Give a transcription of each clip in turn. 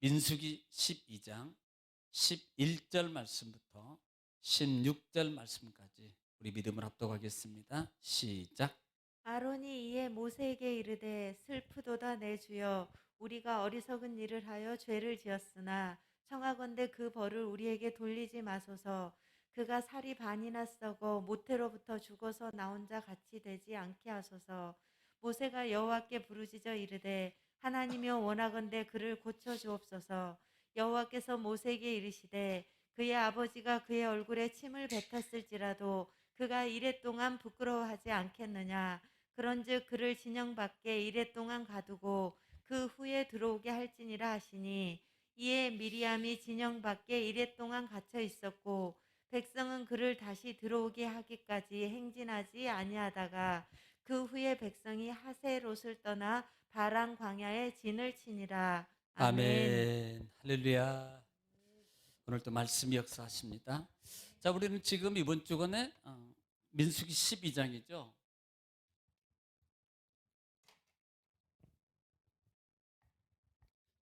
민수기 12장 11절 말씀부터 16절 말씀까지 우리 믿음을 합독하겠습니다. 시작. 아론이 이에 모세에게 이르되 슬프도다 내 주여, 우리가 어리석은 일을 하여 죄를 지었으나 청하건대 그 벌을 우리에게 돌리지 마소서. 그가 살이 반이나 썩어 모태로부터 죽어서 나온 자 같이 되지 않게 하소서. 모세가 여호와께 부르짖어 이르되 하나님이여, 원하건대 그를 고쳐 주옵소서. 여호와께서 모세에게 이르시되 그의 아버지가 그의 얼굴에 침을 뱉었을지라도 그가 이레 동안 부끄러워하지 않겠느냐. 그런즉 그를 진영 밖에 이레 동안 가두고 그 후에 들어오게 할지니라 하시니, 이에 미리암이 진영 밖에 이레 동안 갇혀 있었고 백성은 그를 다시 들어오게 하기까지 행진하지 아니하다가 그 후에 백성이 하세롯을 떠나 바란 광야에 진을 치니라. 아멘. 아멘. 할렐루야. 오늘 또 말씀이 역사하십니다. 자, 우리는 지금 이번 주간에 민수기 12장이죠.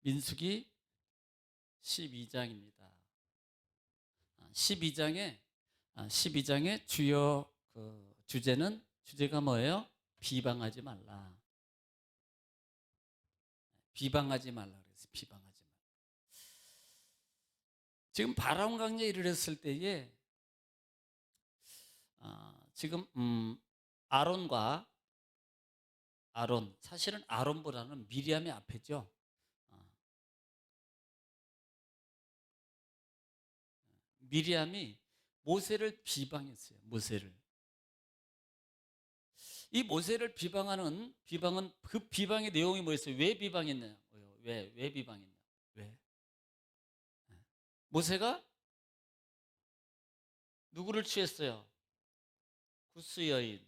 민수기 12장입니다. 12장의 주요 주제가 뭐예요? 비방하지 말라. 비방하지 말라 그래서 비방하지 말라. 지금 바람 강에 이르렀을 때에 지금 아론, 사실은 아론보다는 미리암의 앞에죠. 미리암이 모세를 비방했어요. 이 모세를 비방은 그 비방의 내용이 뭐였어요? 왜 비방했냐? 왜 비방했냐? 왜? 모세가 누구를 취했어요? 구스 여인.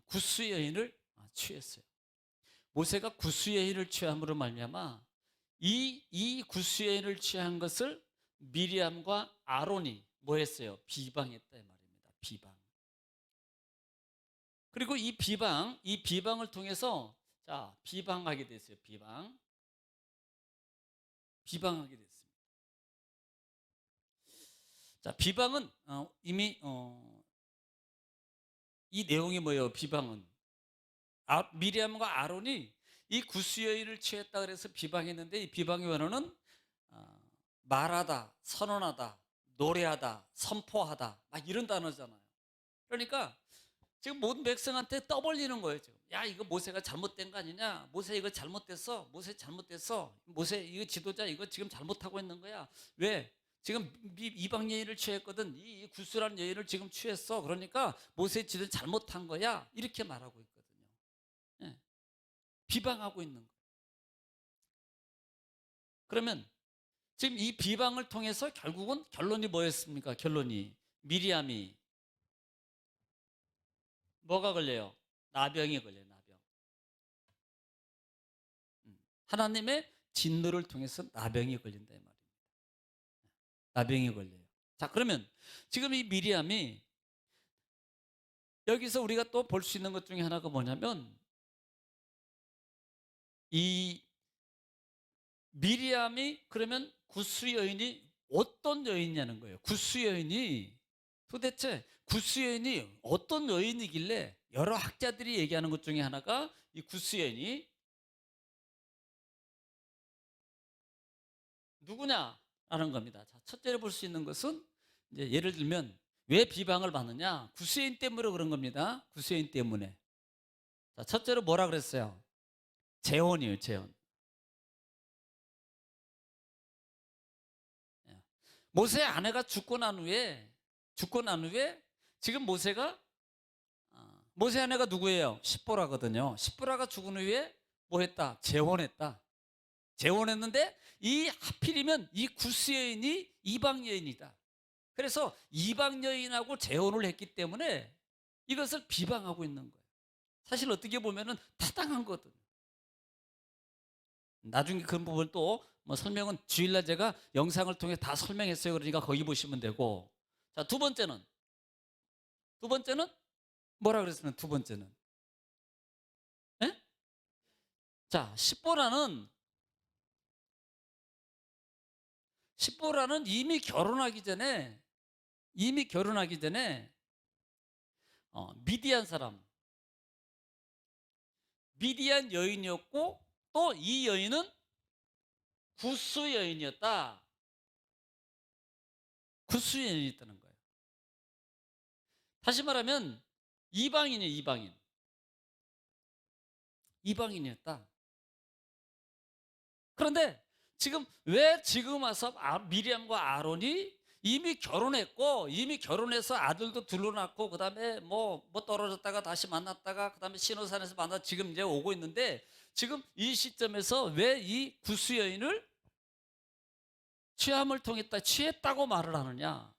구스 여인을 취했어요. 모세가 구스 여인을 취함으로 말미암아 이 구스 여인을 취한 것을 미리암과 아론이 뭐 했어요? 비방했다 이 말입니다. 비방. 그리고 이 비방을 통해서 비방하게 됐어요. 비방하게 됐습니다. 자, 비방은 이미 이 내용이 뭐예요? 비방은 미리암과 아론이 이 구스 여인을 취했다 그래서 비방했는데, 이 비방의 원어는 말하다, 선언하다, 노래하다, 선포하다 막 이런 단어잖아요. 그러니까 지금 모든 백성한테 떠벌리는 거예요. 지금 야, 이거 모세가 잘못된 거 아니냐? 모세 이거 잘못됐어. 모세 잘못됐어. 모세 이거 지도자 이거 지금 잘못하고 있는 거야. 왜? 지금 이방 여인을 취했거든. 이 구스라는 여인을 지금 취했어. 그러니까 모세 지도 잘못한 거야. 이렇게 말하고 있거든요. 예. 비방하고 있는 거예요. 그러면 지금 이 비방을 통해서 결국은 결론이 뭐였습니까? 결론이 미리암이 뭐가 걸려요? 나병이 걸려요. 나병. 하나님의 진노를 통해서 나병이 걸린다 이 말입니다. 나병이 걸려요. 자, 그러면 지금 이 미리암이 여기서 우리가 또 볼 수 있는 것 중에 하나가 뭐냐면, 이 미리암이 그러면 구스 여인이 어떤 여인이냐는 거예요. 도대체 구스 여인이 어떤 여인이길래, 여러 학자들이 얘기하는 것 중에 하나가 이 구스 여인이 누구냐라는 겁니다. 자, 첫째로 볼 수 있는 것은 이제 예를 들면 왜 비방을 받느냐? 구스 여인 때문에 그런 겁니다. 구스 여인 때문에. 자, 첫째로 뭐라 그랬어요? 재혼이에요, 재혼. 예. 모세의 아내가 죽고 난 후에 지금 모세 아내가 누구예요? 십보라거든요. 십보라가 죽은 후에 뭐 했다? 재혼했다. 재혼했는데 이 하필이면 이 구스 여인이 이방 여인이다. 그래서 이방 여인하고 재혼을 했기 때문에 이것을 비방하고 있는 거예요. 사실 어떻게 보면은 타당한 거거든요. 나중에 그 부분 또 뭐 설명은 주일날 제가 영상을 통해 다 설명했어요. 그러니까 거기 보시면 되고. 자, 두 번째는 뭐라 그랬으면 두 번째는? 예? 자, 십보라는 이미 결혼하기 전에 미디안 사람, 미디안 여인이었고 또 이 여인은 구스 여인이었다. 구스 여인이었다는 거예요. 다시 말하면 이방인이었다. 그런데 왜 지금 와서 미리암과 아론이 이미 결혼했고 이미 결혼해서 아들도 둘러 낳고 그다음에 뭐 떨어졌다가 다시 만났다가 그다음에 시노산에서 만나 지금 이제 오고 있는데 지금 이 시점에서 왜 이 구스 여인을 취함을 통했다 취했다고 말을 하느냐,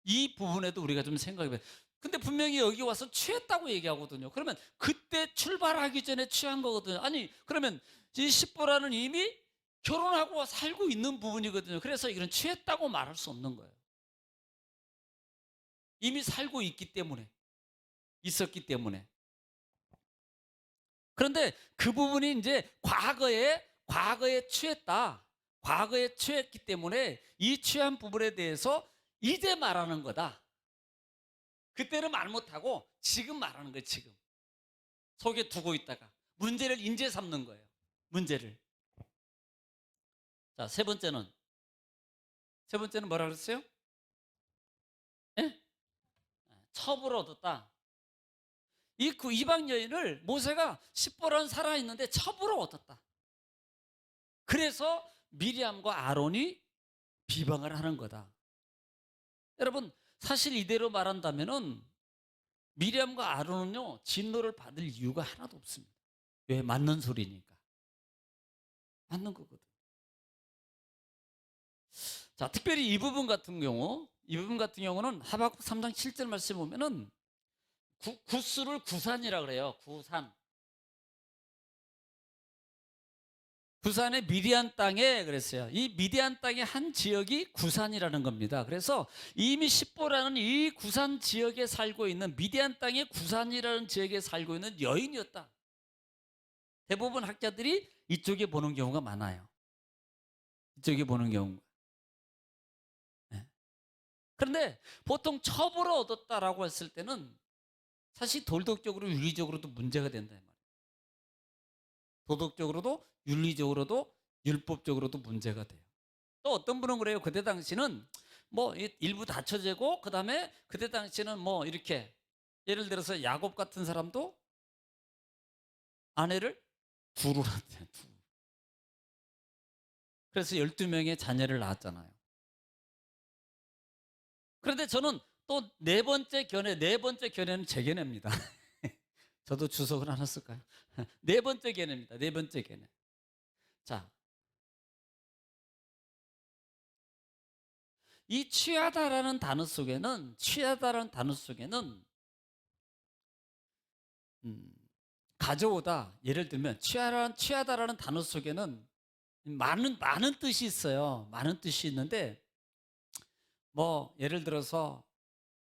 이 부분에도 우리가 좀 생각해 봐요. 근데 분명히 여기 와서 취했다고 얘기하거든요. 그러면 그때 출발하기 전에 취한 거거든요. 아니 그러면 이 십보라는 이미 결혼하고 살고 있는 부분이거든요. 그래서 이건 취했다고 말할 수 없는 거예요. 이미 살고 있었기 때문에. 그런데 그 부분이 이제 과거에 취했기 때문에 이 취한 부분에 대해서 이제 말하는 거다. 그때는 말 못하고 지금 말하는 거예요. 지금 속에 두고 있다가 문제를 인제 삼는 거예요. 문제를. 자, 세 번째는 뭐라 그랬어요? 예? 첩으로 얻었다. 이 이방 여인을 모세가 십보라는 살아 있는데 첩으로 얻었다. 그래서 미리암과 아론이 비방을 하는 거다. 여러분, 사실 이대로 말한다면은 미리암과 아론은요 진노를 받을 이유가 하나도 없습니다. 왜? 맞는 소리니까. 맞는 거거든. 자, 특별히 이 부분 같은 경우는 하박국 3장 7절 말씀 보면은 구스를 구산이라 그래요. 구산의 미디안 땅에 그랬어요. 이 미디안 땅의 한 지역이 구산이라는 겁니다. 그래서 이미 십보라는 이 구산 지역에 살고 있는 미디안 땅의 구산이라는 지역에 살고 있는 여인이었다. 대부분 학자들이 이쪽에 보는 경우가 많아요. 이쪽에 보는 경우가. 네. 그런데 보통 첩으로 얻었다라고 했을 때는 사실 도덕적으로 윤리적으로도 문제가 된다. 도덕적으로도 윤리적으로도 율법적으로도 문제가 돼요. 또 어떤 분은 그래요. 그때 당시는 뭐 일부 다처제고 그다음에 그때 당시는 뭐 이렇게 예를 들어서 야곱 같은 사람도 아내를 둘을 한대요. 그래서 12명의 자녀를 낳았잖아요. 그런데 저는 또 네 번째 견해는 제 견해입니다. 저도 주석을 하나 쓸까요? 네 번째 견해입니다. 네 번째 견해. 자, 이 취하다라는 단어 속에는 가져오다, 예를 들면 취하다라는 단어 속에는 많은 뜻이 있어요. 많은 뜻이 있는데 뭐 예를 들어서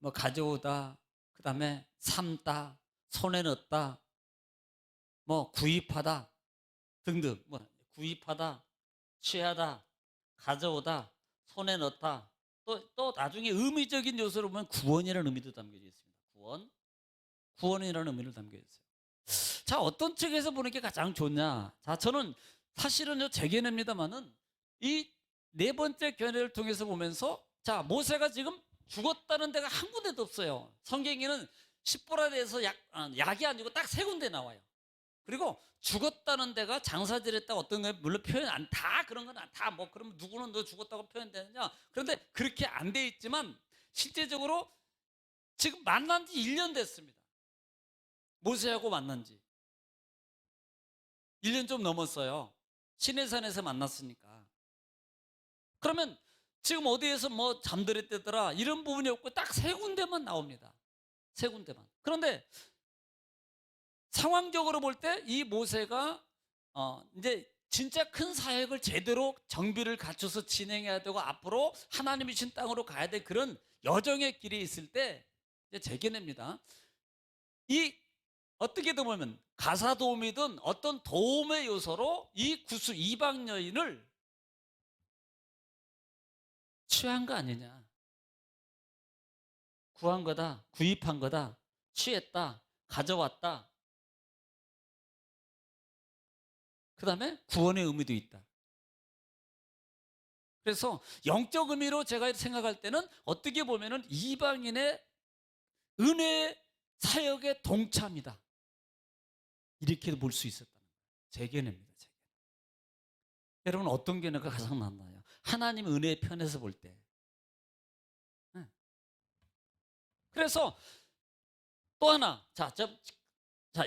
뭐 가져오다, 그다음에 삼다, 손에 넣다, 뭐 구입하다 등등. 뭐 구입하다, 취하다, 가져오다, 손에 넣다. 또 나중에 의미적인 요소로 보면 구원이라는 의미도 담겨져 있습니다. 구원이라는 의미를 담겨 있어요. 자, 어떤 측에서 보는 게 가장 좋냐? 자, 저는 사실은요 제 견해입니다만은 이 네 번째 견해를 통해서 보면서 자, 모세가 지금 죽었다는 데가 한 군데도 없어요. 성경에는 십보라에 대해서 약이 아니고 딱 세 군데 나와요. 그리고 죽었다는 데가 장사질했다 어떤 거 물론 표현 다 그런 건 다 뭐 그러면 누구는 너 죽었다고 표현되느냐? 그런데 그렇게 안 돼 있지만 실제적으로 지금 만난 지 1년 됐습니다. 모세하고 만난 지 1년 좀 넘었어요. 시내산에서 만났으니까. 그러면 지금 어디에서 뭐 잠들었대더라 이런 부분이 없고 딱 세 군데만 나옵니다. 세 군데만. 그런데 상황적으로 볼 때 이 모세가 이제 진짜 큰 사역을 제대로 정비를 갖춰서 진행해야 되고 앞으로 하나님이 신 땅으로 가야 될 그런 여정의 길이 있을 때 제 견해입니다. 이 어떻게든 보면 가사 도움이든 어떤 도움의 요소로 이 구수 이방 여인을 취한 거 아니냐. 구한 거다, 구입한 거다, 취했다, 가져왔다. 그 다음에 구원의 의미도 있다. 그래서 영적 의미로 제가 생각할 때는 어떻게 보면은 이방인의 은혜 사역의 동참이다. 이렇게도 볼 수 있었다는 거예요. 제 견해입니다. 제 견해. 여러분 어떤 견해가 가장 낫나요? 하나님 은혜의 편에서 볼 때. 네. 그래서 또 하나, 자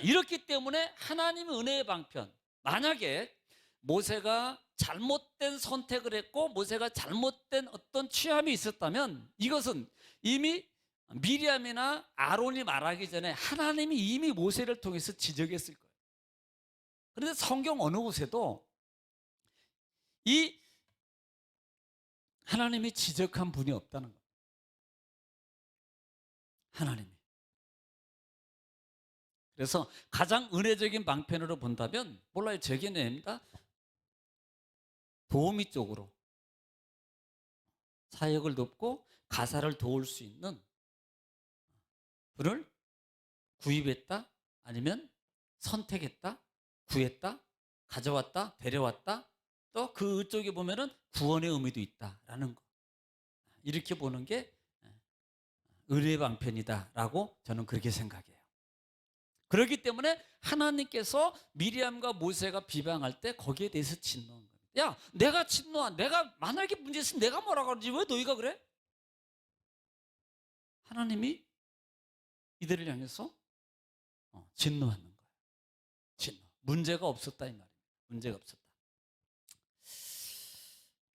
이렇기 때문에 하나님의 은혜의 방편. 만약에 모세가 잘못된 선택을 했고 모세가 잘못된 어떤 취함이 있었다면 이것은 이미 미리암이나 아론이 말하기 전에 하나님이 이미 모세를 통해서 지적했을 거예요. 그런데 성경 어느 곳에도 이 하나님이 지적한 분이 없다는 거예요. 하나님이. 그래서 가장 은혜적인 방편으로 본다면 몰라요. 제 견해입니다. 도우미 쪽으로 사역을 돕고 가사를 도울 수 있는 분을 구입했다 아니면 선택했다 구했다 가져왔다 데려왔다 또 그쪽에 보면은 구원의 의미도 있다라는 거 이렇게 보는 게 의뢰의 방편이다라고 저는 그렇게 생각해요. 그렇기 때문에 하나님께서 미리암과 모세가 비방할 때 거기에 대해서 진노한 거예요. 야, 내가 진노한 내가 만약에 문제 있으면 내가 뭐라 그러지 왜 너희가 그래? 하나님이 이들을 향해서 진노하는 거예요. 진노. 문제가 없었다 이 말이에요. 문제가 없었다.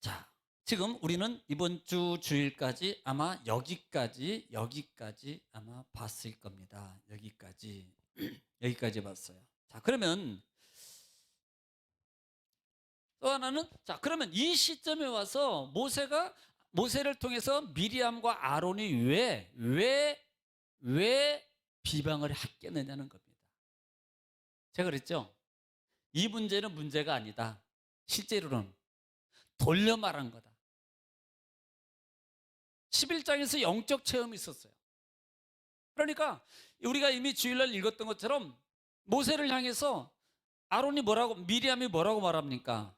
자, 지금 우리는 이번 주 주일까지 아마 여기까지 아마 봤을 겁니다. 여기까지 봤어요. 자, 그러면 또 하나는 자, 그러면 이 시점에 와서 모세를 통해서 미리암과 아론이 왜 비방을 했겠느냐는 겁니다. 제가 그랬죠. 이 문제는 문제가 아니다. 실제로는 돌려 말한 거다. 11장에서 영적 체험이 있었어요. 그러니까 우리가 이미 주일날 읽었던 것처럼 모세를 향해서 미리암이 뭐라고 말합니까?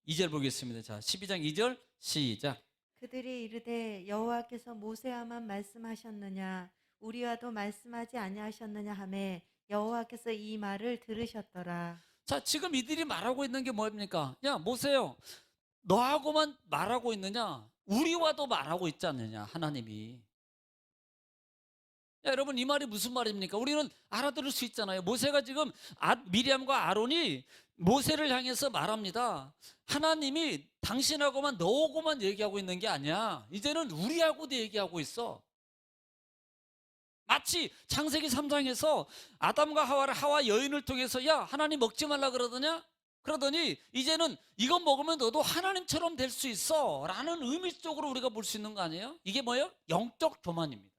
2절 보겠습니다. 자, 12장 2절 시작. 그들이 이르되 여호와께서 모세와만 말씀하셨느냐 우리와도 말씀하지 아니하셨느냐 하매 여호와께서 이 말을 들으셨더라. 자, 지금 이들이 말하고 있는 게 뭡니까? 야, 모세요. 너하고만 말하고 있느냐? 우리와도 말하고 있지 않느냐? 하나님이. 야, 여러분 이 말이 무슨 말입니까? 우리는 알아들을 수 있잖아요. 모세가 지금 미리암과 아론이 모세를 향해서 말합니다. 하나님이 당신하고만 너하고만 얘기하고 있는 게 아니야. 이제는 우리하고도 얘기하고 있어. 마치 창세기 3장에서 아담과 하와 여인을 통해서 야 하나님 먹지 말라 그러더니 이제는 이거 먹으면 너도 하나님처럼 될 수 있어 라는 의미 속으로 우리가 볼 수 있는 거 아니에요? 이게 뭐예요? 영적 교만입니다.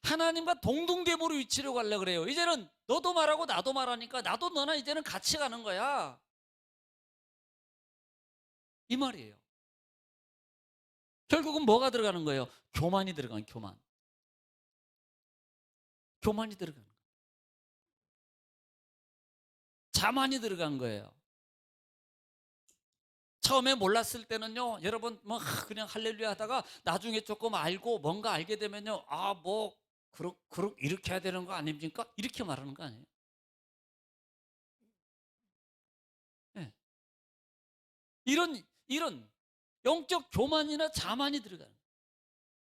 하나님과 동등됨으로 위치를 가려고 그래요. 이제는 너도 말하고 나도 말하니까 나도 너나 이제는 같이 가는 거야. 이 말이에요. 결국은 뭐가 들어가는 거예요? 교만이 들어가는 교만. 교만이 들어가는 거예요. 자만이 들어간 거예요. 처음에 몰랐을 때는요, 여러분 뭐 그냥 할렐루야 하다가 나중에 조금 알고 뭔가 알게 되면요, 이렇게 해야 되는 거 아닙니까? 이렇게 말하는 거 아니에요? 네. 이런 영적 교만이나 자만이 들어가는 거예요.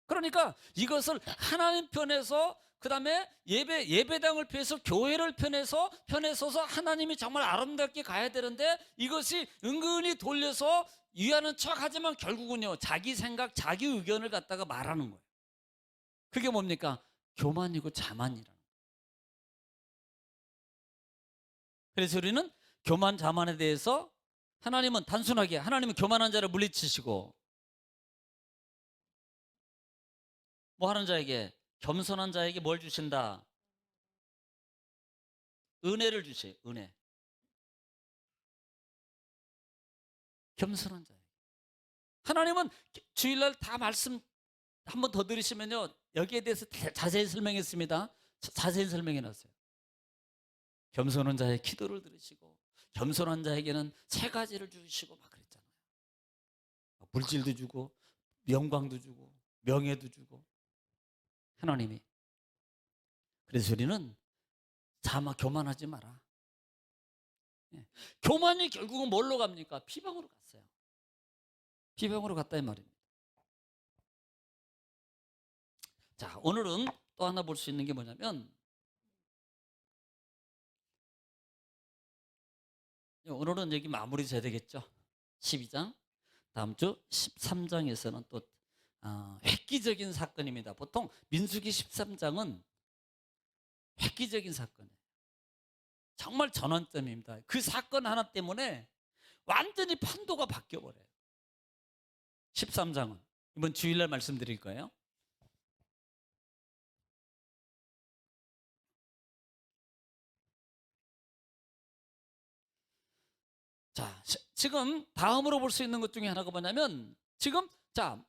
그러니까 이것을 하나님 편에서 그 다음에 예배당을 펴서 교회를 편에 서서 하나님이 정말 아름답게 가야 되는데 이것이 은근히 돌려서 위하는 척 하지만 결국은요 자기 생각 자기 의견을 갖다가 말하는 거예요. 그게 뭡니까? 교만이고 자만이라는 거예요. 그래서 우리는 교만 자만에 대해서 하나님은 단순하게 하나님은 교만한 자를 물리치시고 뭐 하는 자에게 겸손한 자에게 뭘 주신다? 은혜를 주세요. 은혜. 겸손한 자에게. 하나님은 주일날 다 말씀 한 번 더 들으시면요, 여기에 대해서 자세히 설명했습니다. 자세히 설명해 놨어요. 겸손한 자의 기도를 들으시고 겸손한 자에게는 세 가지를 주시고 막 그랬잖아요. 물질도 주고 영광도 주고 명예도 주고. 하나님이. 그래서 우리는 자마 교만하지 마라. 예. 교만이 결국은 뭘로 갑니까? 비방으로 갔어요. 비방으로 갔다 이 말입니다. 자, 오늘은 또 하나 볼 수 있는 게 뭐냐면, 오늘은 여기 마무리 돼야 되겠죠. 12장. 다음 주 13장에서는 또 획기적인 사건입니다. 보통 민수기 13장은 획기적인 사건이에요. 정말 전환점입니다. 그 사건 하나 때문에 완전히 판도가 바뀌어버려요. 13장은 이번 주일날 말씀드릴 거예요. 자, 지금 다음으로 볼 수 있는 것 중에 하나가 뭐냐면, 지금 자,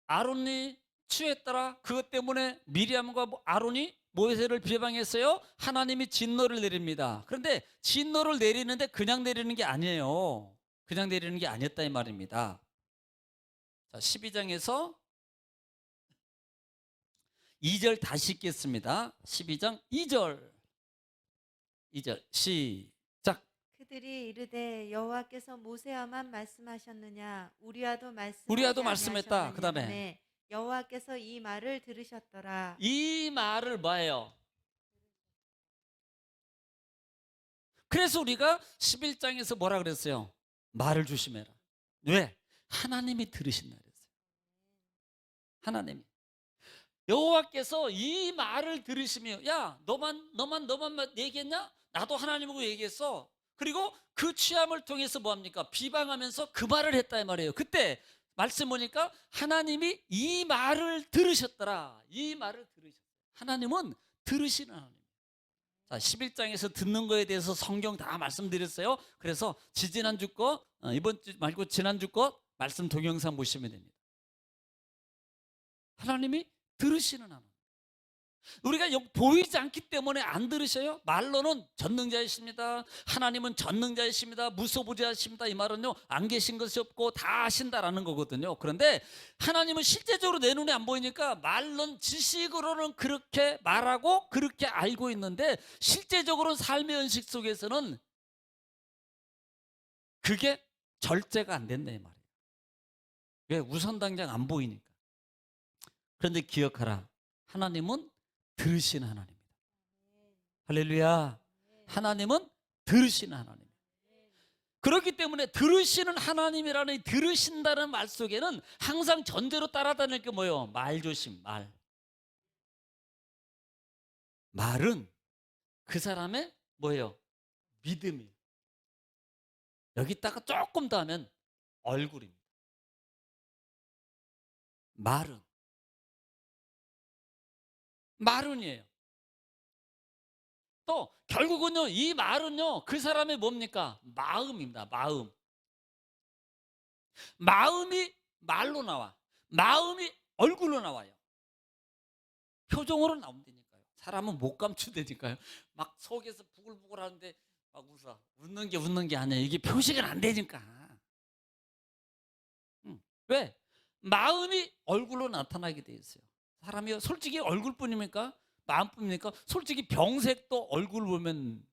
아론이 취했더라. 그것 때문에 미리암과 아론이 모세를 비방했어요. 하나님이 진노를 내립니다. 그런데 진노를 내리는데 그냥 내리는 게 아니에요. 그냥 내리는 게 아니었다 이 말입니다. 자, 12장에서 2절 다시 읽겠습니다. 12장 2절. 2절 시작. 그들이 이르되 여호와께서 모세와만 말씀하셨느냐 우리와도 우리와도 말씀했다. 그다음에 하셨느냐 여호와께서 이 말을 들으셨더라. 이 말을 뭐예요? 그래서 우리가 11장에서 뭐라 그랬어요? 말을 조심해라. 왜? 하나님이 들으신다 그랬어요. 하나님이. 여호와께서 이 말을 들으시며, 야, 너만 얘기했냐? 나도 하나님하고 얘기했어. 그리고 그 취함을 통해서 뭐합니까? 비방하면서 그 말을 했다 이 말이에요. 그때 말씀 보니까 하나님이 이 말을 들으셨더라. 이 말을 들으셨어요. 하나님은 들으시는 하나님. 자, 11장에서 듣는 거에 대해서 성경 다 말씀드렸어요. 그래서 지지난주 거, 이번 주 말고 지난주 거 말씀 동영상 보시면 됩니다. 하나님이 들으시는 하나님. 우리가 보이지 않기 때문에 안 들으셔요. 말로는 전능자이십니다. 하나님은 전능자이십니다. 무소부지하십니다. 이 말은요, 안 계신 것이 없고 다 아신다라는 거거든요. 그런데 하나님은 실제적으로 내 눈에 안 보이니까 말론 지식으로는 그렇게 말하고 그렇게 알고 있는데 실제적으로는 삶의 현실 속에서는 그게 절제가 안 된다 이 말이에요. 왜? 우선 당장 안 보이니까. 그런데 기억하라. 하나님은 들으시는 하나님입니다. 할렐루야. 하나님은 들으시는 하나님. 그렇기 때문에 들으시는 하나님이라는 이 들으신다는 말 속에는 항상 전제로 따라다닐 게 뭐예요? 말조심, 말. 말은 그 사람의 뭐예요? 믿음이에요. 여기다가 조금 더 하면 얼굴입니다. 말은이에요. 또 결국은요, 이 말은요, 그 사람의 뭡니까? 마음입니다. 마음이 말로 나와. 마음이 얼굴로 나와요. 표정으로 나온다니까요. 사람은 못 감추다니까요. 막 속에서 부글부글 하는데 막 웃어. 웃는 게 아니야. 이게 표시가 안 되니까. 왜? 마음이 얼굴로 나타나게 돼 있어요. 사람이 솔직히 얼굴뿐입니까? 마음뿐입니까? 솔직히 병색도 얼굴 보면.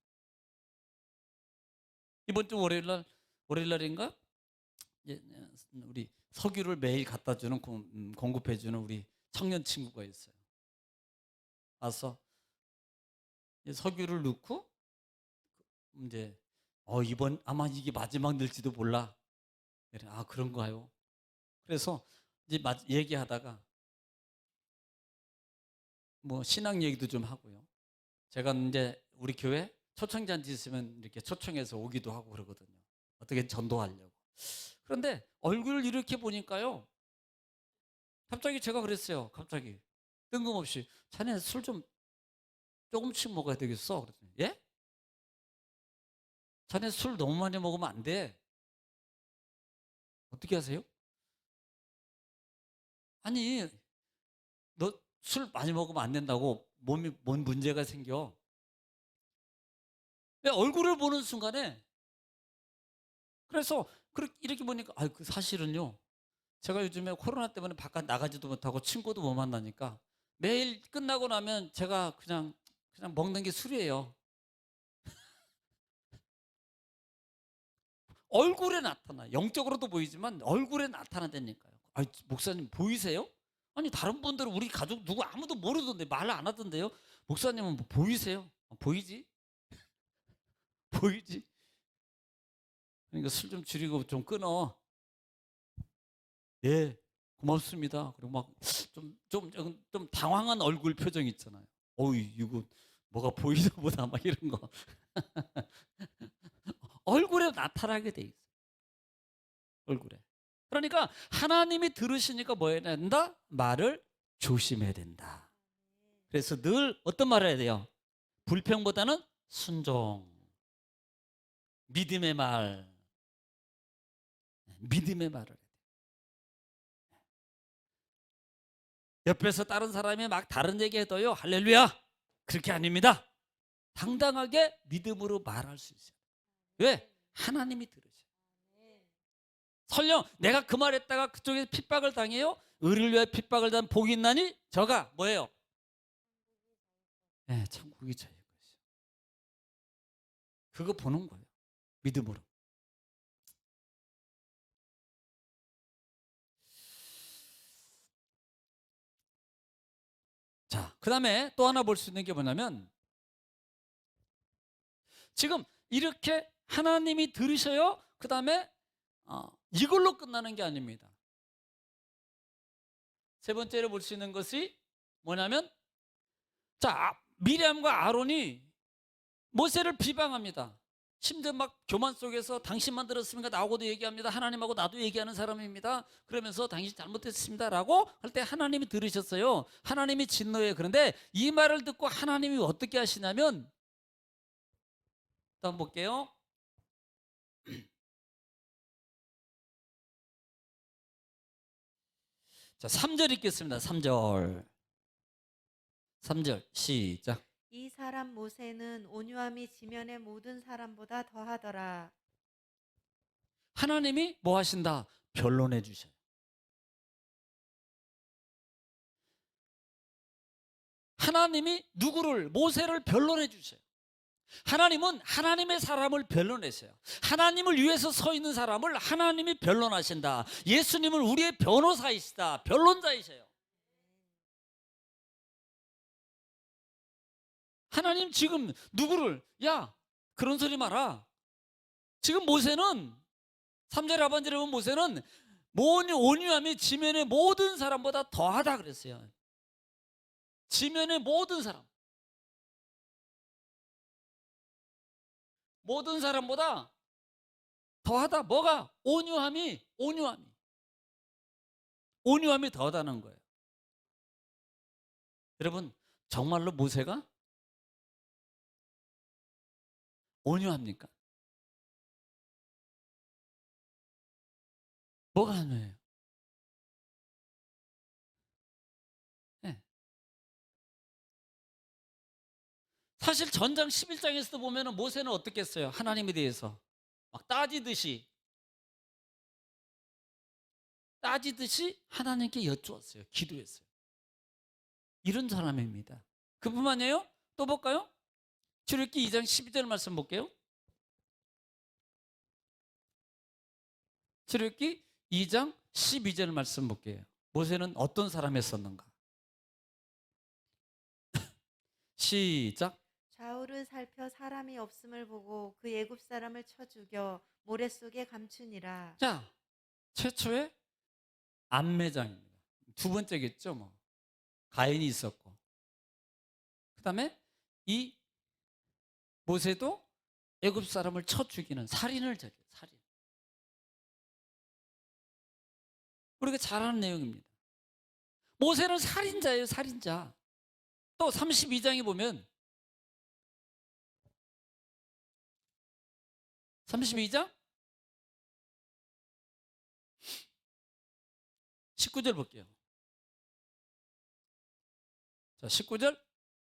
이번 주 월요일날인가? 우리 석유를 매일 갖다 주는 공급해 주는 우리 청년 친구가 있어요. 와서 석유를 넣고 이제 이번 아마 이게 마지막 늘지도 몰라. 아, 그런가요? 그래서 이제 얘기하다가 뭐 신앙 얘기도 좀 하고요. 제가 이제 우리 교회 초청잔치 있으면 이렇게 초청해서 오기도 하고 그러거든요. 어떻게 전도하려고. 그런데 얼굴을 이렇게 보니까요, 갑자기 제가 그랬어요. 갑자기 뜬금없이 자네 술 좀 조금씩 먹어야 되겠어. 그랬더니 예? 자네 술 너무 많이 먹으면 안 돼. 어떻게 하세요? 아니 너 술 많이 먹으면 안 된다고 몸이 뭔 문제가 생겨. 왜 얼굴을 보는 순간에 그래서 이렇게 보니까 그 사실은요. 제가 요즘에 코로나 때문에 바깥 나가지도 못하고 친구도 못 만나니까 매일 끝나고 나면 제가 그냥 먹는 게 술이에요. 얼굴에 나타나. 영적으로도 보이지만 얼굴에 나타나다니까요. 목사님 보이세요? 아니 다른 분들은 우리 가족 누구 아무도 모르던데 말 안 하던데요. 목사님은 뭐 보이세요? 보이지? 보이지? 그러니까 술 좀 줄이고 좀 끊어. 예, 고맙습니다. 그리고 막 좀 당황한 얼굴 표정 있잖아요. 어이, 이거 뭐가 보이나 보다 막 이런 거. 얼굴에 나타나게 돼 있어. 얼굴에. 그러니까 하나님이 들으시니까 뭐 해야 된다? 말을 조심해야 된다. 그래서 늘 어떤 말을 해야 돼요? 불평보다는 순종. 믿음의 말. 믿음의 말을. 옆에서 다른 사람이 막 다른 얘기 해도요. 할렐루야. 그렇게 아닙니다. 당당하게 믿음으로 말할 수 있어요. 왜? 하나님이 들으셔. 설령 내가 그 말했다가 그쪽에 핍박을 당해요. 의를 위해 핍박을 당한 복이 있나니 저가 뭐예요? 네, 천국이 저의 것이요. 그거 보는 거예요. 믿음으로. 자, 그 다음에 또 하나 볼 수 있는 게 뭐냐면 지금 이렇게 하나님이 들으셔요. 그 다음에 이걸로 끝나는 게 아닙니다. 세 번째로 볼 수 있는 것이 뭐냐면 자, 미리암과 아론이 모세를 비방합니다. 심지어 막 교만 속에서 당신만 들었습니까? 나하고도 얘기합니다. 하나님하고 나도 얘기하는 사람입니다. 그러면서 당신 잘못했습니다. 라고 할 때 하나님이 들으셨어요. 하나님이 진노해요. 그런데 이 말을 듣고 하나님이 어떻게 하시냐면 또 한번 볼게요. 자, 3절 읽겠습니다. 3절. 3절 시작. 이 사람 모세는 온유함이 지면의 모든 사람보다 더하더라. 하나님이 뭐 하신다? 변론해 주셔요. 하나님이 누구를 모세를 변론해 주셔요. 하나님은 하나님의 사람을 변론했어요. 하나님을 위해서 서 있는 사람을 하나님이 변론하신다. 예수님은 우리의 변호사이시다. 변론자이세요. 하나님 지금 누구를 야 그런 소리 마라. 지금 모세는 3절 하반절에 보면 모세는 온유함이 지면의 모든 사람보다 더하다 그랬어요. 지면의 모든 사람. 모든 사람보다 더하다. 뭐가? 온유함이 더하다는 거예요. 여러분 정말로 모세가 온유합니까? 뭐가 온유해요? 네. 사실 전장 11장에서도 보면 모세는 어떻게 했어요? 하나님에 대해서 막 따지듯이 하나님께 여쭈었어요. 기도했어요. 이런 사람입니다. 그뿐만 아니에요. 또 볼까요? 출애굽기 2장 12절 말씀 볼게요. 출애굽기 2장 12절 말씀 볼게요. 모세는 어떤 사람이었었는가? 시작. 좌우를 살펴 사람이 없음을 보고 그 애굽 사람을 쳐 죽여 모래 속에 감추니라. 자, 최초의 안매장입니다. 두 번째겠죠, 뭐. 가인이 있었고. 그다음에 이 모세도 애굽 사람을 쳐 죽이는 살인을 저지해요. 살인. 우리가 잘 아는 내용입니다. 모세는 살인자예요, 살인자. 또 32장에 보면 32장 19절 볼게요. 자, 19절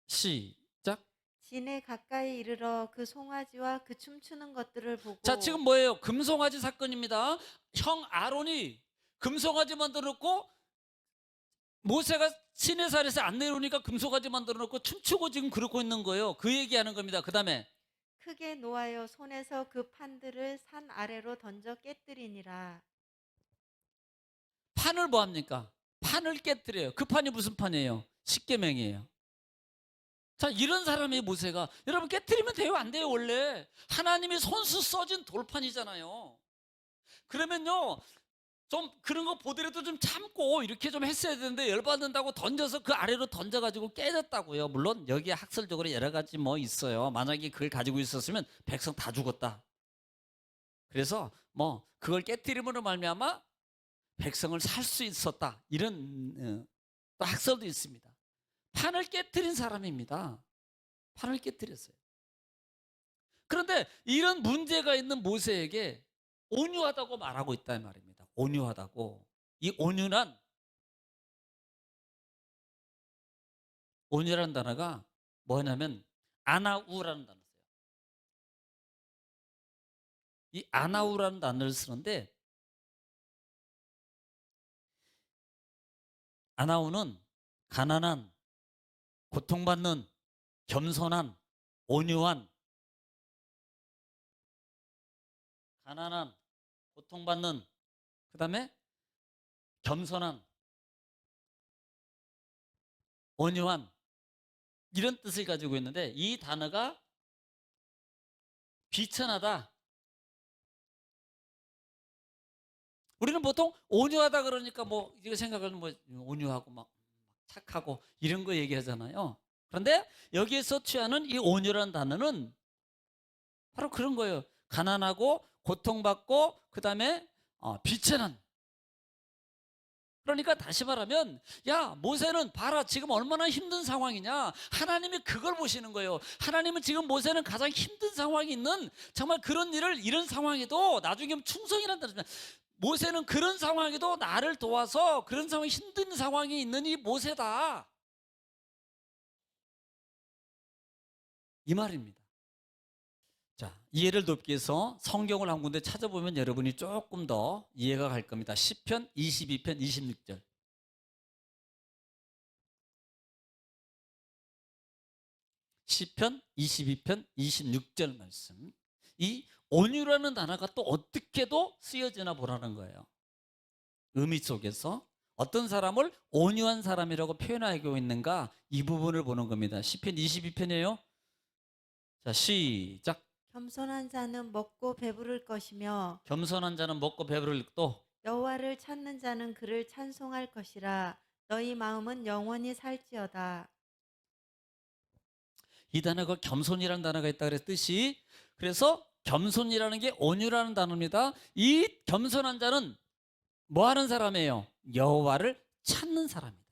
시작. 진에 가까이 이르러 그 송아지와 그 춤추는 것들을 보고. 자, 지금 뭐예요? 금송아지 사건입니다. 형 아론이 금송아지 만들어 놓고 모세가 시내산에서 안 내려오니까 금송아지 만들어 놓고 춤추고 지금 그러고 있는 거예요. 그 얘기하는 겁니다. 그 다음에 크게 노하여 손에서 그 판들을 산 아래로 던져 깨뜨리니라. 판을 뭐 합니까? 판을 깨뜨려요. 그 판이 무슨 판이에요? 십계명이에요. 자, 이런 사람이 모세가, 여러분 깨뜨리면 돼요? 안 돼요? 원래 하나님이 손수 써진 돌판이잖아요. 그러면요, 좀 그런 거 보더라도 좀 참고 이렇게 좀 했어야 되는데, 열받는다고 던져서 그 아래로 던져가지고 깨졌다고요. 물론 여기에 학설적으로 여러 가지 뭐 있어요. 만약에 그걸 가지고 있었으면 백성 다 죽었다. 그래서 뭐 그걸 깨뜨림으로 말미암아 백성을 살 수 있었다, 이런 또 학설도 있습니다. 판을 깨뜨린 사람입니다. 판을 깨뜨렸어요. 그런데 이런 문제가 있는 모세에게 온유하다고 말하고 있다는 말입니다. 온유하다고. 이 온유라는 단어가 뭐냐면 아나우라는 단어예요. 이 아나우라는 단어를 쓰는데, 아나우는 가난한, 고통받는, 겸손한, 온유한, 가난한, 고통받는, 그 다음에 겸손한, 온유한, 이런 뜻을 가지고 있는데, 이 단어가 비천하다. 우리는 보통 온유하다 그러니까 뭐 이거 생각하면 뭐 온유하고 막 착하고 이런 거 얘기하잖아요. 그런데 여기에서 취하는 이 온유라는 단어는 바로 그런 거예요. 가난하고 고통받고 그다음에 비천한. 그러니까 다시 말하면, 야, 모세는 봐라, 지금 얼마나 힘든 상황이냐. 하나님이 그걸 보시는 거예요. 하나님은 지금 모세는 가장 힘든 상황이 있는, 정말 그런 일을, 이런 상황에도 나중에 충성이라는 단어입니다. 모세는 그런 상황에도 나를 도와서 그런 상황이, 힘든 상황이 있는 이 모세다, 이 말입니다. 자, 이해를 돕기 위해서 성경을 한 군데 찾아보면 여러분이 조금 더 이해가 갈 겁니다. 시편 22편 26절. 시편 22편 26절 말씀. 이 온유라는 단어가 또 어떻게도 쓰여지나 보라는 거예요. 의미 속에서 어떤 사람을 온유한 사람이라고 표현하고 있는가, 이 부분을 보는 겁니다. 시편 22편이에요. 자, 시작. 겸손한 자는 먹고 배부를 것이며 겸손한 자는 먹고 배부를, 또 여호와를 찾는 자는 그를 찬송할 것이라. 너희 마음은 영원히 살지어다. 이 단어가 겸손이라는 단어가 있다 그래서 뜻이, 그래서 겸손이라는 게 온유라는 단어입니다. 이 겸손한 자는 뭐 하는 사람이에요? 여호와를 찾는 사람이다.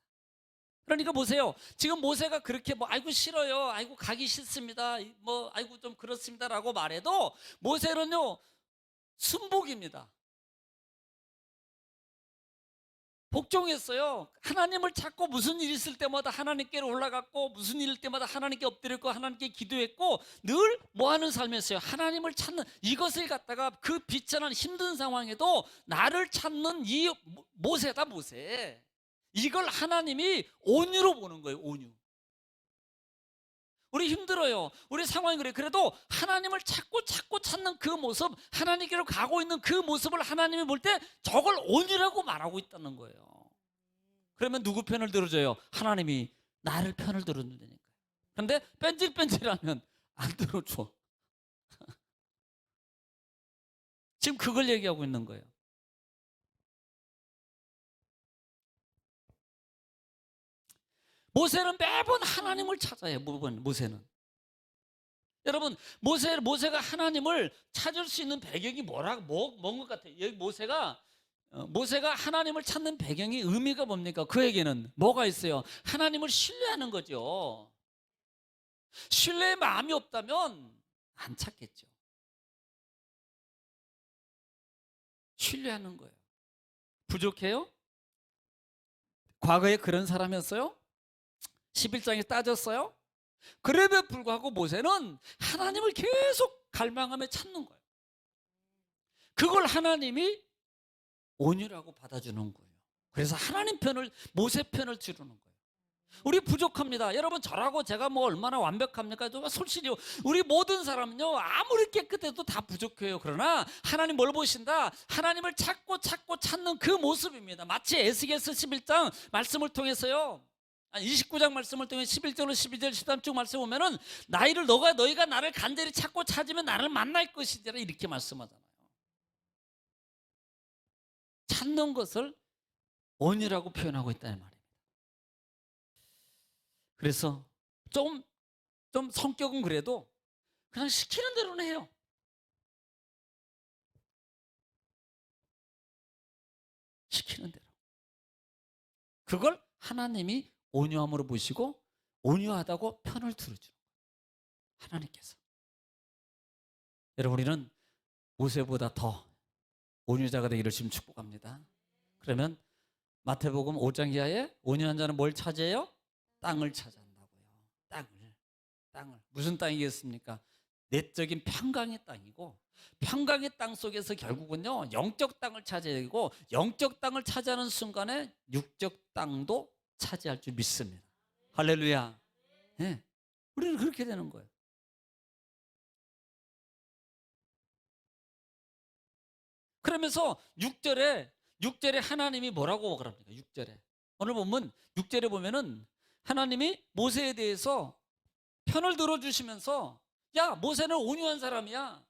그러니까 보세요. 지금 모세가 그렇게 뭐 아이고 싫어요, 아이고 가기 싫습니다, 뭐 아이고 좀 그렇습니다라고 말해도 모세는요 순복입니다. 복종했어요. 하나님을 찾고 무슨 일 있을 때마다 하나님께로 올라갔고, 무슨 일 때마다 하나님께 엎드렸고 하나님께 기도했고, 늘 뭐 하는 삶이었어요? 하나님을 찾는, 이것을 갖다가 그 비천한 힘든 상황에도 나를 찾는 이 모세다, 모세. 이걸 하나님이 온유로 보는 거예요. 온유. 우리 힘들어요. 우리 상황이 그래. 그래도 하나님을 찾고 찾는 그 모습, 하나님께로 가고 있는 그 모습을 하나님이 볼 때 저걸 온유라고 말하고 있다는 거예요. 그러면 누구 편을 들어줘요? 하나님이 나를 편을 들어준다니까요. 그런데 뺀질뺀질하면 안 들어줘. 지금 그걸 얘기하고 있는 거예요. 모세는 매번 하나님을 찾아요. 모세는. 여러분, 모세가 하나님을 찾을 수 있는 배경이 뭔 것 같아요? 여기 모세가 모세가 하나님을 찾는 배경이 의미가 뭡니까? 그에게는 뭐가 있어요? 하나님을 신뢰하는 거죠. 신뢰의 마음이 없다면 안 찾겠죠. 신뢰하는 거예요. 부족해요? 과거에 그런 사람이었어요? 11장에 따졌어요? 그럼에도 불구하고 모세는 하나님을 계속 갈망하며 찾는 거예요. 그걸 하나님이 온유라고 받아주는 거예요. 그래서 하나님 편을, 모세 편을 지르는 거예요. 우리 부족합니다. 여러분, 저라고 제가 뭐 얼마나 완벽합니까? 솔직히 우리 모든 사람은요, 아무리 깨끗해도 다 부족해요. 그러나 하나님 뭘 보신다? 하나님을 찾고 찾는 그 모습입니다. 마치 에스겔서 11장 말씀을 통해서요, 29장 말씀을 통해 11절로 12절 13쪽 말씀 보면은 너희가 나를 간절히 찾고 찾으면 나를 만날 것이라 이렇게 말씀하잖아요. 찾는 것을 온유라고 표현하고 있다는 말입니다. 그래서 좀 성격은 그래도 그냥 시키는 대로는 해요. 시키는 대로. 그걸 하나님이 온유함으로 보시고 온유하다고 편을 들어주는 거예요. 하나님께서. 여러분, 우리는 모세보다 더 온유자가 되기를 지금 축복합니다. 그러면 마태복음 5장 이하에 온유한 자는 뭘 차지해요? 땅을 차지한다고요. 땅을. 무슨 땅이겠습니까? 내적인 평강의 땅이고, 평강의 땅 속에서 결국은요, 영적 땅을 차지해야 되고, 영적 땅을 차지하는 순간에 육적 땅도 차지할 줄 믿습니다. 할렐루야. 네. 우리는 그렇게 되는 거예요. 그러면서 6절에 하나님이 뭐라고 그럽니까? 6절에. 오늘 보면 6절에 보면은 하나님이 모세에 대해서 편을 들어주시면서, 야, 모세는 온유한 사람이야.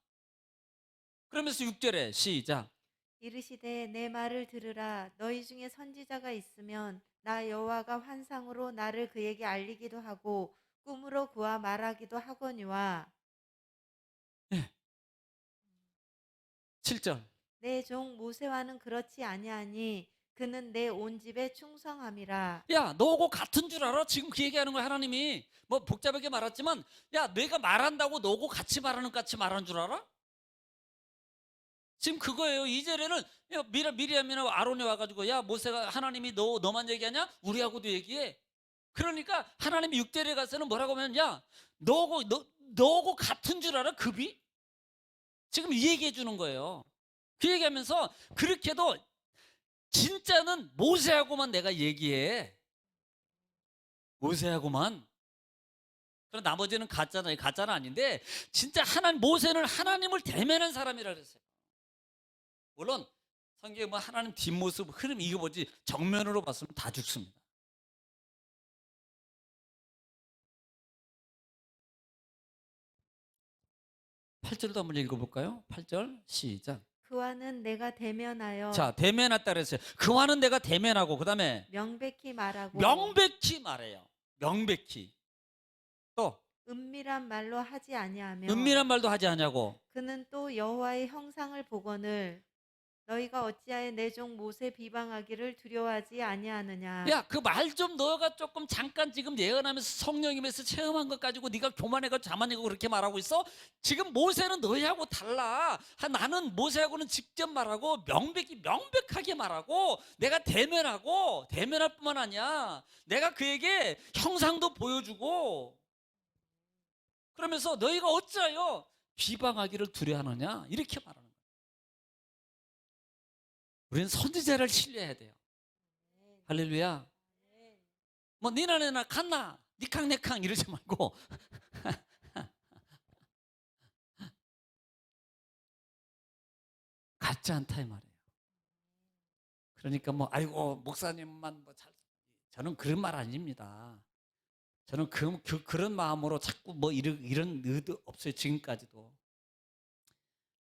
그러면서 6절에 시작. 이르시되 내 말을 들으라. 너희 중에 선지자가 있으면 나 여호와가 환상으로 나를 그에게 알리기도 하고 꿈으로 그와 말하기도 하거니와 7절. 내 종 모세와는 그렇지 아니하니 그는 내 온 집에 충성함이라. 야, 너하고 같은 줄 알아? 지금 그 얘기하는 거야. 하나님이 뭐 복잡하게 말했지만, 야, 내가 말한다고 너하고 같이 말하는 줄 알아? 지금 그거예요. 2절에는 미리암이나 아론이 와가지고, 야, 모세가 하나님이 너만 얘기하냐? 우리하고도 얘기해. 그러니까 하나님이 6절에 가서는 뭐라고 하면, 야, 너하고 같은 줄 알아? 급이? 지금 이 얘기해 주는 거예요. 그 얘기하면서, 그렇게도 진짜는 모세하고만 내가 얘기해. 모세하고만. 그럼 나머지는 가짜는 아닌데, 진짜 모세는 하나님을 대면한 사람이라 그랬어요. 물론 성경에 뭐 하나님 뒷모습 흐름 이거 뭐지, 정면으로 봤으면 다 죽습니다. 팔 절도 한번 읽어볼까요? 8절 시작. 그와는 내가 대면하여 자, 대면했다 그랬어요. 그와는 내가 대면하고, 그 다음에 명백히 말하고 명백히 말해요. 명백히. 또 은밀한 말로 하지 아니하며 은밀한 말도 하지 않냐고. 그는 또 여호와의 형상을 보거늘 너희가 어찌하여 내 종 모세 비방하기를 두려워하지 아니하느냐. 야, 그 말 좀 너가 조금 잠깐 지금 예언하면서 성령님에서 체험한 것 가지고 네가 교만해가지고 자만이고 그렇게 말하고 있어? 지금 모세는 너희하고 달라. 나는 모세하고는 직접 말하고 명백하게 말하고 내가 대면할 뿐만 아니야. 내가 그에게 형상도 보여주고, 그러면서 너희가 어찌하여 비방하기를 두려워하느냐 이렇게 말하는 거야. 우리는 선지자를 신뢰해야 돼요. 할렐루야. 뭐 니나 내나 갔나 니캉 내캉 이러지 말고 같지 않다 이 말이에요. 그러니까 뭐 아이고 목사님만 뭐 저는 그런 말 아닙니다. 저는 그런 마음으로 자꾸 뭐 이런 의도 없어요. 지금까지도.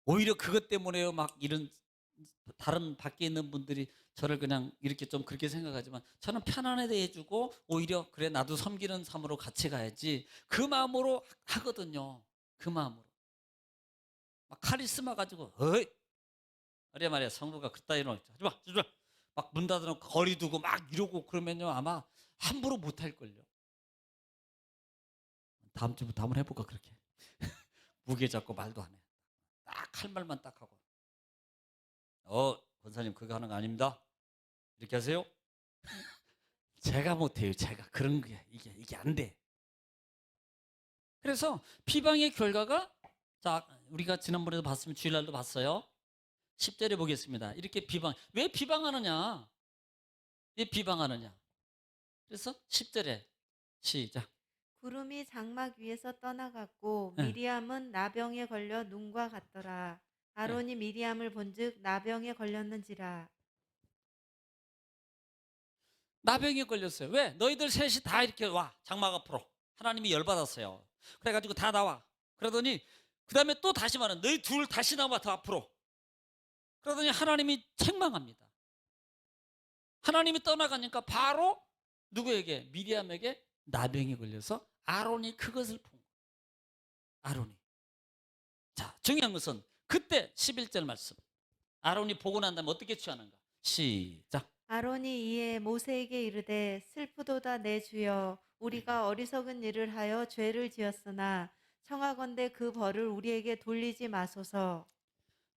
오히려 그것 때문에요. 막 이런 다른 밖에 있는 분들이 저를 그냥 이렇게 좀 그렇게 생각하지만, 저는 편안하게 해주고 오히려 그래 나도 섬기는 삶으로 같이 가야지 그 마음으로 하거든요. 그 마음으로. 막 카리스마 가지고 어이 말이야 말이야 성도가 그따위로 하지마 하지마 막 문 닫아놓고 거리 두고 막 이러고 그러면요 아마 함부로 못할걸요. 다음 주부터 한번 해볼까 그렇게. 무게 잡고 말도 안 해. 딱 할 말만 딱 하고. 권사님 그거 하는 거 아닙니다. 이렇게 하세요. 제가 못해요. 제가 그런 게 이게 안 돼. 그래서 비방의 결과가 자 우리가 지난번에도 봤으면 주일날도 봤어요. 10절에 보겠습니다. 이렇게 왜 비방하느냐? 왜 비방하느냐? 그래서 10절에 시작. 구름이 장막 위에서 떠나갔고 네. 미리암은 나병에 걸려 눈과 같더라. 아론이 미리암을 본즉 나병에 걸렸는지라. 나병에 걸렸어요. 왜? 너희들 셋이 다 이렇게 와 장막 앞으로. 하나님이 열받았어요. 그래가지고 다 나와. 그러더니 그 다음에 또 다시 말은 너희 둘 다시 나와 더 앞으로. 그러더니 하나님이 책망합니다. 하나님이 떠나가니까 바로 누구에게? 미리암에게 나병이 걸려서 아론이 그것을 본 거예요. 아론이. 자, 중요한 것은 그때 11절 말씀. 아론이 보고 난 다음에 어떻게 취하는가? 시작. 아론이 이에 모세에게 이르되 슬프도다 내 주여 우리가 어리석은 일을 하여 죄를 지었으나 청하건대 그 벌을 우리에게 돌리지 마소서.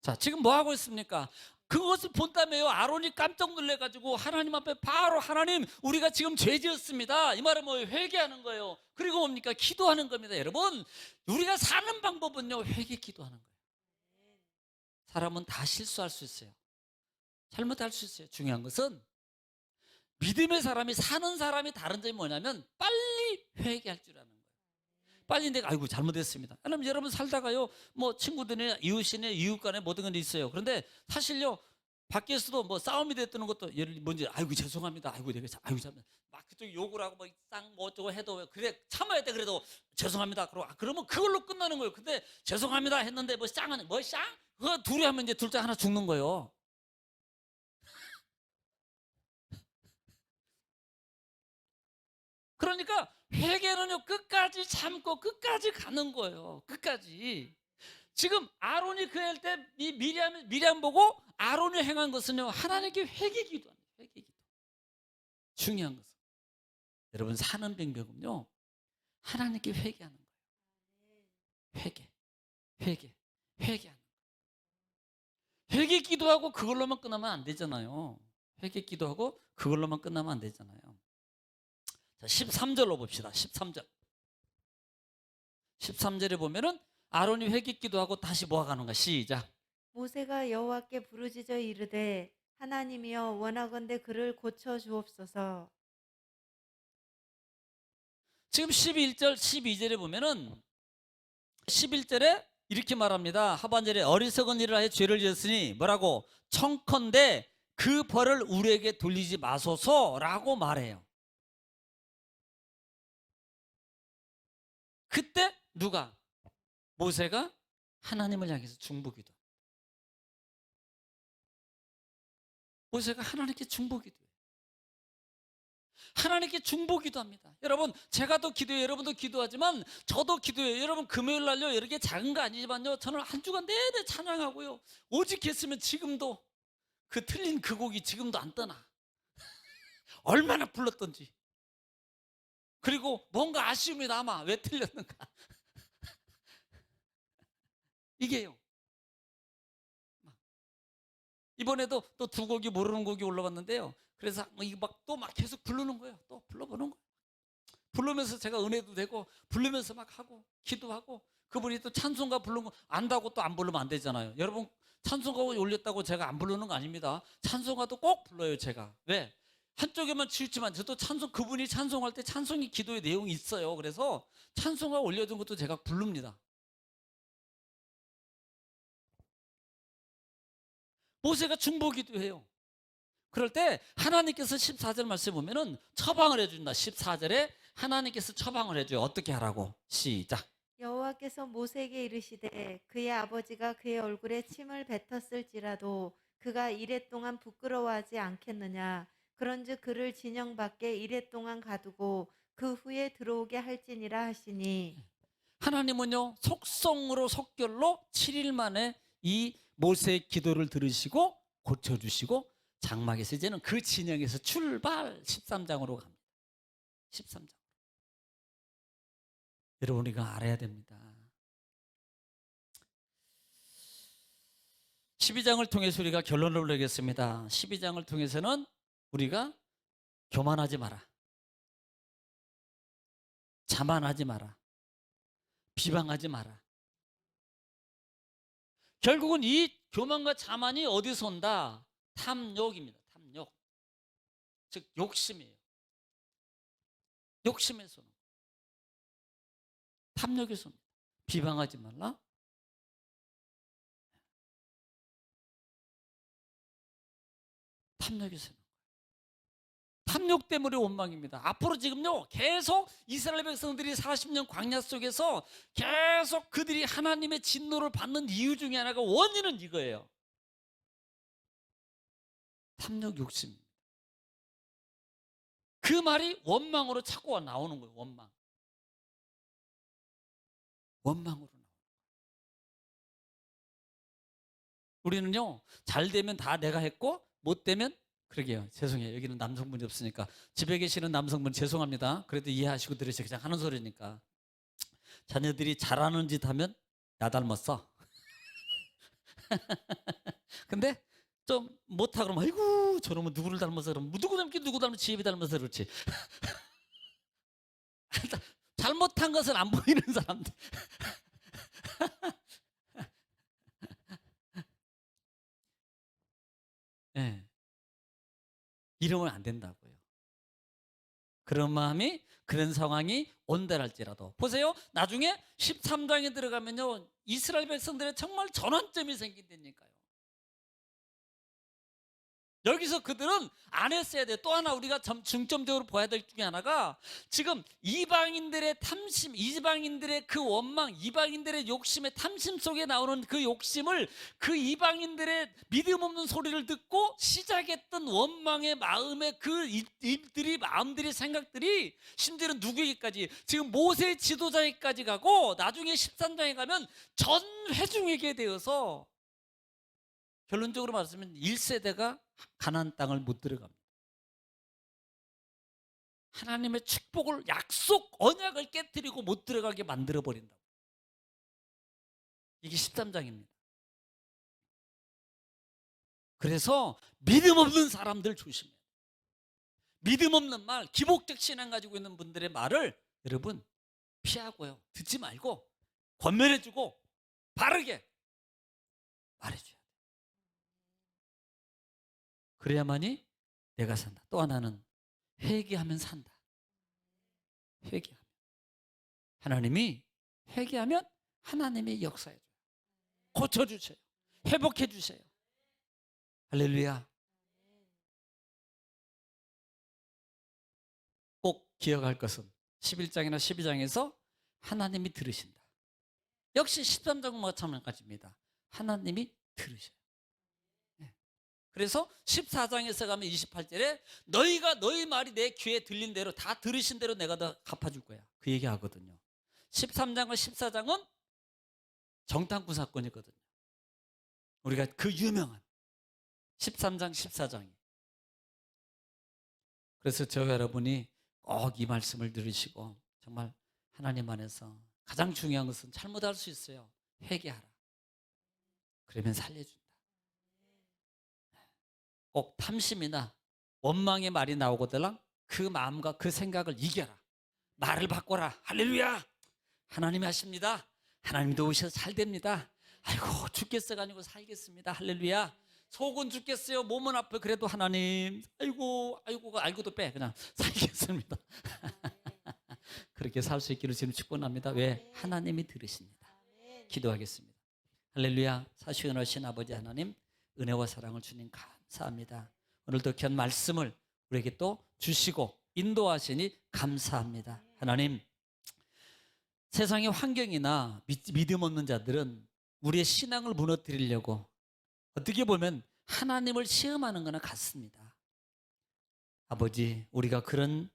자, 지금 뭐 하고 있습니까? 그것을 본다며요. 아론이 깜짝 놀래가지고 하나님 앞에 바로 하나님 우리가 지금 죄 지었습니다. 이 말은 뭐예요? 회개하는 거예요. 그리고 뭡니까? 기도하는 겁니다. 여러분 우리가 사는 방법은요 회개 기도하는 거예요. 사람은 다 실수할 수 있어요. 잘못할 수 있어요. 중요한 것은 믿음의 사람이 사는 사람이 다른 점이 뭐냐면 빨리 회개할 줄 아는 거예요. 빨리 내가 아이고 잘못했습니다. 왜냐면 여러분 살다가요 뭐 친구들이나 이웃이나 이웃 간에 모든 건 있어요. 그런데 사실요 밖에서도 뭐 싸움이 됐던 것도 예를 뭔지 아이고 죄송합니다. 아이고 내가 아이고 잘못 막 그쪽 욕을 하고 뭐 어쩌고 해도 그래 참아야 돼. 그래도 죄송합니다. 그러면 그걸로 끝나는 거예요. 근데 죄송합니다 했는데 뭐 쌍은 뭐 쌍? 그거 둘이 하면 이제 둘 중 하나 죽는 거예요. 그러니까 회개는요 끝까지 참고 끝까지 가는 거예요. 끝까지. 지금 아론이 그 할 때 이 미리암 보고 아론이 행한 것은요 하나님께 회개기도합니다. 회개기도. 중요한 것은 여러분 사는 방법은요 하나님께 회개하는 거예요. 회개하는 거예요. 회개 기도하고 그걸로만 끝나면 안 되잖아요. 회개 기도하고 그걸로만 끝나면 안 되잖아요. 자, 13절로 봅시다. 13절. 13절에 보면은 아론이 회개 기도하고 다시 모아가는가 시작. 모세가 여호와께 부르짖어 이르되 하나님이여 원하건대 그를 고쳐 주옵소서. 지금 11절 12절에 보면은 11절에 이렇게 말합니다. 하반절에 어리석은 일을 하여 죄를 지었으니 뭐라고? 청컨대 그 벌을 우리에게 돌리지 마소서라고 말해요. 그때 누가? 모세가 하나님을 향해서 중보기도. 모세가 하나님께 중보기도해요. 하나님께 중보기도합니다. 여러분 제가 또 기도해요. 여러분도 기도하지만 저도 기도해요. 여러분 금요일 날요 이렇게 작은 거 아니지만요 저는 한 주간 내내 찬양하고요 오직 했으면 지금도 그 틀린 그 곡이 지금도 안 떠나. 얼마나 불렀던지. 그리고 뭔가 아쉬움이 남아. 왜 틀렸는가. 이게요. 이번에도 또 두 곡이 모르는 곡이 올라왔는데요. 그래서 또 막 계속 부르는 거예요. 또 불러보는 거예요. 부르면서 제가 은혜도 되고 부르면서 막 하고 기도하고 그분이 또 찬송가 부르는 거 안다고 또 안 부르면 안 되잖아요. 여러분 찬송가 올렸다고 제가 안 부르는 거 아닙니다. 찬송가도 꼭 불러요 제가. 왜? 한쪽에만 치우치면 저도 그분이 찬송할 때 찬송이 기도의 내용이 있어요. 그래서 찬송가 올려준 것도 제가 부릅니다. 모세가 중보기도 해요. 그럴 때 하나님께서 14절 말씀에 보면은 처방을 해준다. 14절에 하나님께서 처방을 해줘요. 어떻게 하라고? 시작. 여호와께서 모세에게 이르시되 그의 아버지가 그의 얼굴에 침을 뱉었을지라도 그가 이레 동안 부끄러워하지 않겠느냐. 그런즉 그를 진영 밖에 이레 동안 가두고 그 후에 들어오게 할지니라 하시니. 하나님은요 속성으로 속결로 7일 만에 이 모세의 기도를 들으시고 고쳐주시고 장막에서 이제는 그 진영에서 출발 13장으로 갑니다. 13장. 여러분 우리가 알아야 됩니다. 12장을 통해서 우리가 결론을 내겠습니다. 12장을 통해서는 우리가 교만하지 마라. 자만하지 마라. 비방하지 마라. 결국은 이 교만과 자만이 어디서 온다? 탐욕입니다. 탐욕. 즉 욕심이에요. 욕심에서 옵니다. 탐욕에서 옵니다. 비방하지 말라. 탐욕에서 오는 거예요. 탐욕 때문에 원망입니다. 앞으로 지금요 계속 이스라엘 백성들이 40년 광야 속에서 계속 그들이 하나님의 진노를 받는 이유 중에 하나가 원인은 이거예요. 탐욕 욕심입니다. 그 말이 원망으로 자꾸 나오는 거예요. 원망. 원망으로 나오는 거예요. 우리는요 잘 되면 다 내가 했고 못 되면 그러게요. 죄송해요. 여기는 남성분이 없으니까. 집에 계시는 남성분 죄송합니다. 그래도 이해하시고 들으세요. 그냥 하는 소리니까. 자녀들이 잘하는 짓 하면 나 닮았어. 근데 좀 못하 그러면 아이고 저놈은 누구를 닮아서 그러면 누구 닮긴 누구 닮아서 지혜비 닮아서 그렇지. 잘못한 것은 안 보이는 사람들. 네. 이러면 안 된다고요. 그런 마음이 그런 상황이 온다랄지라도 보세요. 나중에 13장에 들어가면요 이스라엘 백성들의 정말 전환점이 생긴다니까요. 여기서 그들은 안 했어야 돼. 또 하나 우리가 중점적으로 봐야 될 중에 하나가 지금 이방인들의 탐심, 이방인들의 그 원망, 이방인들의 욕심의 탐심 속에 나오는 그 욕심을 그 이방인들의 믿음 없는 소리를 듣고 시작했던 원망의 마음의 그 입들이 마음들이 생각들이 심지어는 누구에게까지 지금 모세 지도자에게까지 가고 나중에 13장에 가면 전 회중에게 되어서 결론적으로 말하면 1세대가 가나안 땅을 못 들어갑니다. 하나님의 축복을 약속 언약을 깨뜨리고 못 들어가게 만들어 버린다고. 이게 13장입니다. 그래서 믿음 없는 사람들 조심해요. 믿음 없는 말, 기복적 신앙 가지고 있는 분들의 말을 여러분 피하고요. 듣지 말고 권면해주고 바르게 말해줘야 돼요. 그래야만이 내가 산다. 또 하나는 회개하면 산다. 회개하면. 하나님이 회개하면 하나님이 역사해줘요. 고쳐주세요. 회복해주세요. 할렐루야. 꼭 기억할 것은 11장이나 12장에서 하나님이 들으신다. 역시 13장과 마찬가지입니다. 하나님이 들으셔요. 그래서 14장에서 가면 28절에 너희가 너희 말이 내 귀에 들린 대로 다 들으신 대로 내가 다 갚아줄 거야. 그 얘기 하거든요. 13장과 14장은 정탐꾼 사건이거든요. 우리가 그 유명한 13장 14장이. 그래서 저와 여러분이 꼭 이 말씀을 들으시고 정말 하나님 안에서 가장 중요한 것은 잘못할 수 있어요. 회개하라. 그러면 살려준다. 꼭 탐심이나 원망의 말이 나오거든 그 마음과 그 생각을 이겨라. 말을 바꿔라. 할렐루야. 하나님이 하십니다. 하나님 도우셔서 잘 됩니다. 아이고 죽겠어가 아니고 살겠습니다. 할렐루야. 속은 죽겠어요. 몸은 아파. 그래도 하나님 알고도 빼 그냥 살겠습니다. 그렇게 살 수 있기를 지금 축복합니다. 왜? 하나님이 들으십니다. 기도하겠습니다. 할렐루야. 사시원하신 아버지 하나님 은혜와 사랑을 주님 감사합니다. 오늘도 귀한 말씀을 우리에게 또 주시고 인도하시니 감사합니다. 하나님 세상의 환경이나 믿음 없는 자들은 우리의 신앙을 무너뜨리려고 어떻게 보면 하나님을 시험하는 거나 같습니다. 아버지 우리가 그런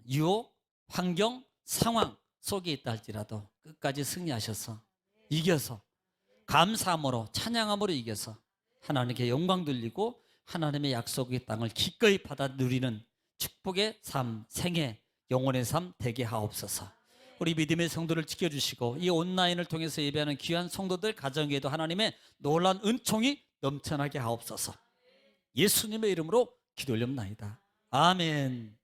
유혹, 환경, 상황 속에 있다 할지라도 끝까지 승리하셔서 이겨서 감사함으로 찬양함으로 이겨서 하나님께 영광 돌리고 하나님의 약속의 땅을 기꺼이 받아 누리는 축복의 삶, 생애, 영혼의 삶 되게 하옵소서. 우리 믿음의 성도를 지켜주시고 이 온라인을 통해서 예배하는 귀한 성도들 가정에도 하나님의 놀라운 은총이 넘쳐나게 하옵소서. 예수님의 이름으로 기도 올립나이다. 아멘.